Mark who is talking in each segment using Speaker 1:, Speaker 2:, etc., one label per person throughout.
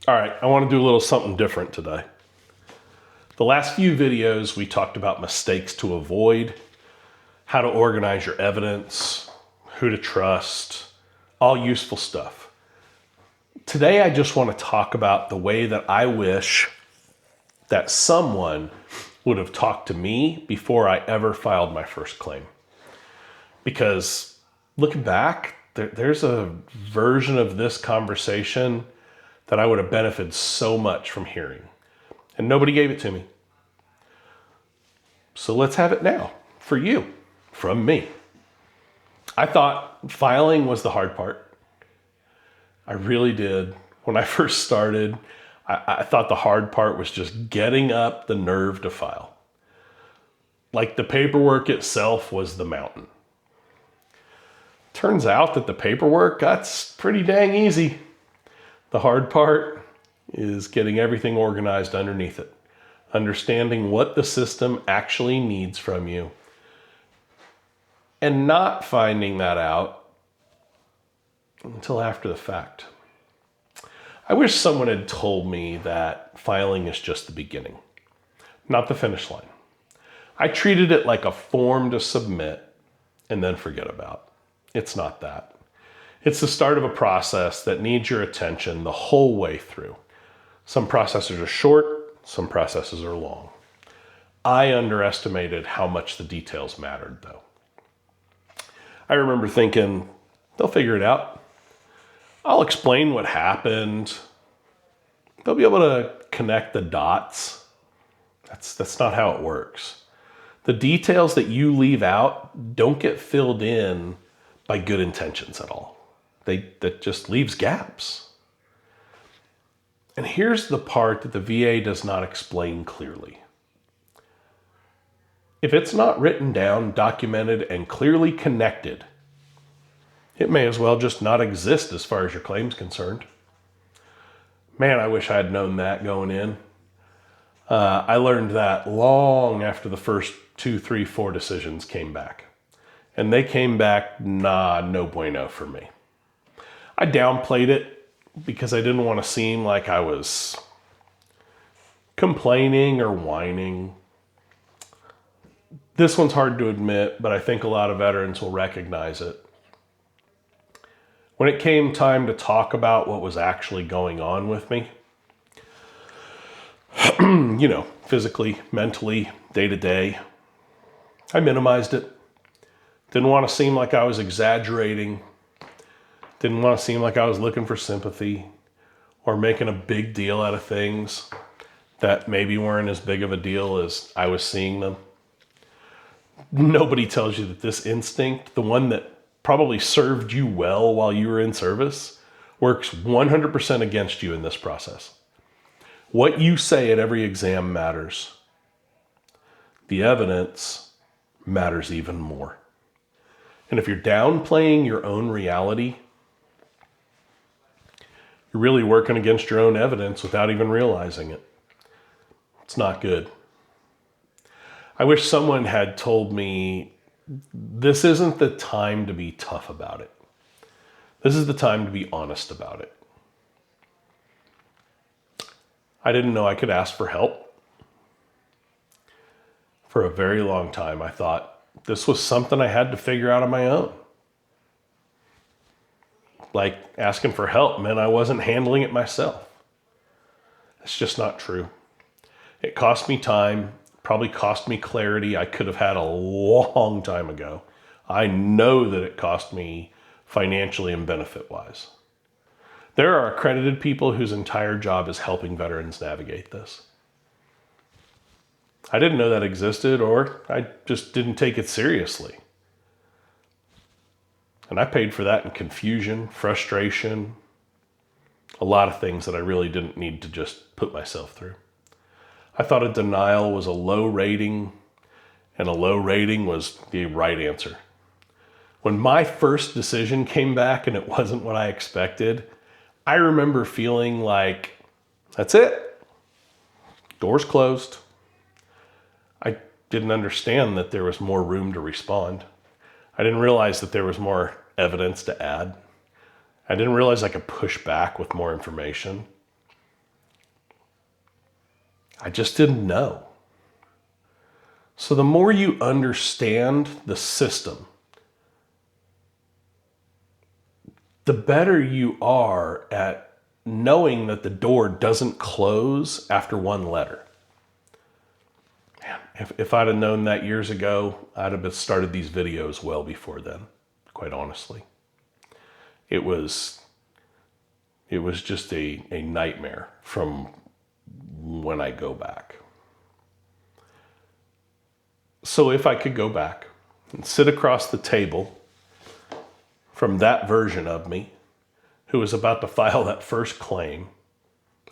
Speaker 1: All right, I want to do a little something different today. The last few videos, we talked about mistakes to avoid, how to organize your evidence, who to trust, all useful stuff. Today, I just want to talk about the way that I wish that someone would have talked to me before I ever filed my first claim. Because looking back, there's a version of this conversation that I would have benefited so much from hearing. And nobody gave it to me. So let's have it now, for you, from me. I thought filing was the hard part. I really did. When I first started, I thought the hard part was just getting up the nerve to file. Like the paperwork itself was the mountain. Turns out that the paperwork, that's pretty dang easy. The hard part is getting everything organized underneath it, understanding what the system actually needs from you, and not finding that out until after the fact. I wish someone had told me that filing is just the beginning, not the finish line. I treated it like a form to submit and then forget about. It's not that. It's the start of a process that needs your attention the whole way through. Some processes are short, some processes are long. I underestimated how much the details mattered, though. I remember thinking, they'll figure it out. I'll explain what happened. They'll be able to connect the dots. That's not how it works. The details that you leave out don't get filled in by good intentions at all. That just leaves gaps. And here's the part that the VA does not explain clearly. If it's not written down, documented, and clearly connected, it may as well just not exist as far as your claim's concerned. Man, I wish I had known that going in. I learned that long after the first 2, 3, 4 decisions came back. And they came back, no bueno for me. I downplayed it because I didn't want to seem like I was complaining or whining. This one's hard to admit, but I think a lot of veterans will recognize it. When it came time to talk about what was actually going on with me, physically, mentally, day to day, I minimized it. Didn't want to seem like I was exaggerating. Didn't want to seem like I was looking for sympathy or making a big deal out of things that maybe weren't as big of a deal as I was seeing them. Nobody tells you that this instinct, the one that probably served you well while you were in service, works 100% against you in this process. What you say at every exam matters. The evidence matters even more. And if you're downplaying your own reality, you're really working against your own evidence without even realizing it. It's not good. I wish someone had told me, this isn't the time to be tough about it. This is the time to be honest about it. I didn't know I could ask for help. For a very long time, I thought this was something I had to figure out on my own. Like asking for help meant I wasn't handling it myself. That's just not true. It cost me time, probably cost me clarity I could have had a long time ago. I know that it cost me financially and benefit-wise. There are accredited people whose entire job is helping veterans navigate this. I didn't know that existed, or I just didn't take it seriously. And I paid for that in confusion, frustration, a lot of things that I really didn't need to just put myself through. I thought a denial was a low rating, and a low rating was the right answer. When my first decision came back and it wasn't what I expected, I remember feeling like, that's it. Doors closed. I didn't understand that there was more room to respond. I didn't realize that there was more evidence to add. I didn't realize I could push back with more information. I just didn't know. So the more you understand the system, the better you are at knowing that the door doesn't close after one letter. Man, if I'd have known that years ago, I'd have started these videos well before then, quite honestly. It was just a nightmare from when I go back. So if I could go back and sit across the table from that version of me who was about to file that first claim,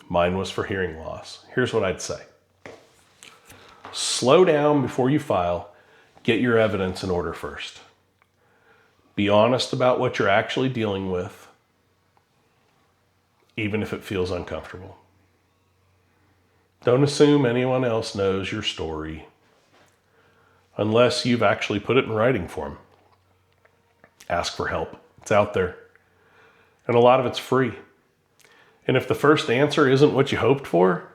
Speaker 1: mine was for hearing loss, here's what I'd say. Slow down before you file. Get your evidence in order first. Be honest about what you're actually dealing with, even if it feels uncomfortable. Don't assume anyone else knows your story unless you've actually put it in writing for them. Ask for help. It's out there. And a lot of it's free. And if the first answer isn't what you hoped for,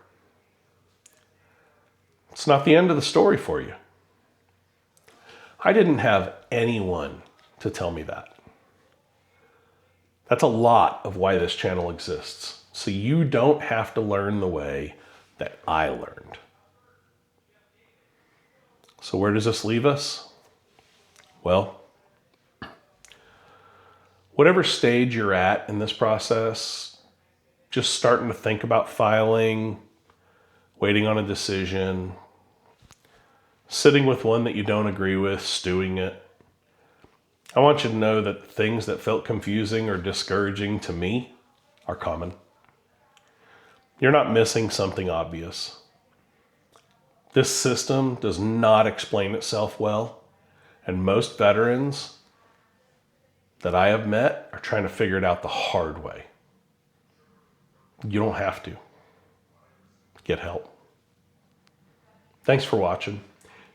Speaker 1: it's not the end of the story for you. I didn't have anyone to tell me that. That's a lot of why this channel exists. So you don't have to learn the way that I learned. So where does this leave us? Well, whatever stage you're at in this process, just starting to think about filing, waiting on a decision, sitting with one that you don't agree with, stewing it. I want you to know that things that felt confusing or discouraging to me are common. You're not missing something obvious. This system does not explain itself well, and most veterans that I have met are trying to figure it out the hard way. You don't have to. Get help. Thanks for watching.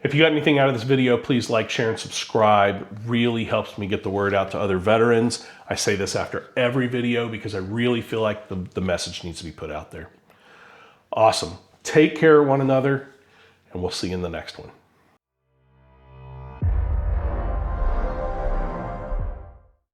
Speaker 1: If you got anything out of this video, please like, share, and subscribe. It really helps me get the word out to other veterans. I say this after every video because I really feel like the message needs to be put out there. Awesome. Take care of one another, and we'll see you in the next one.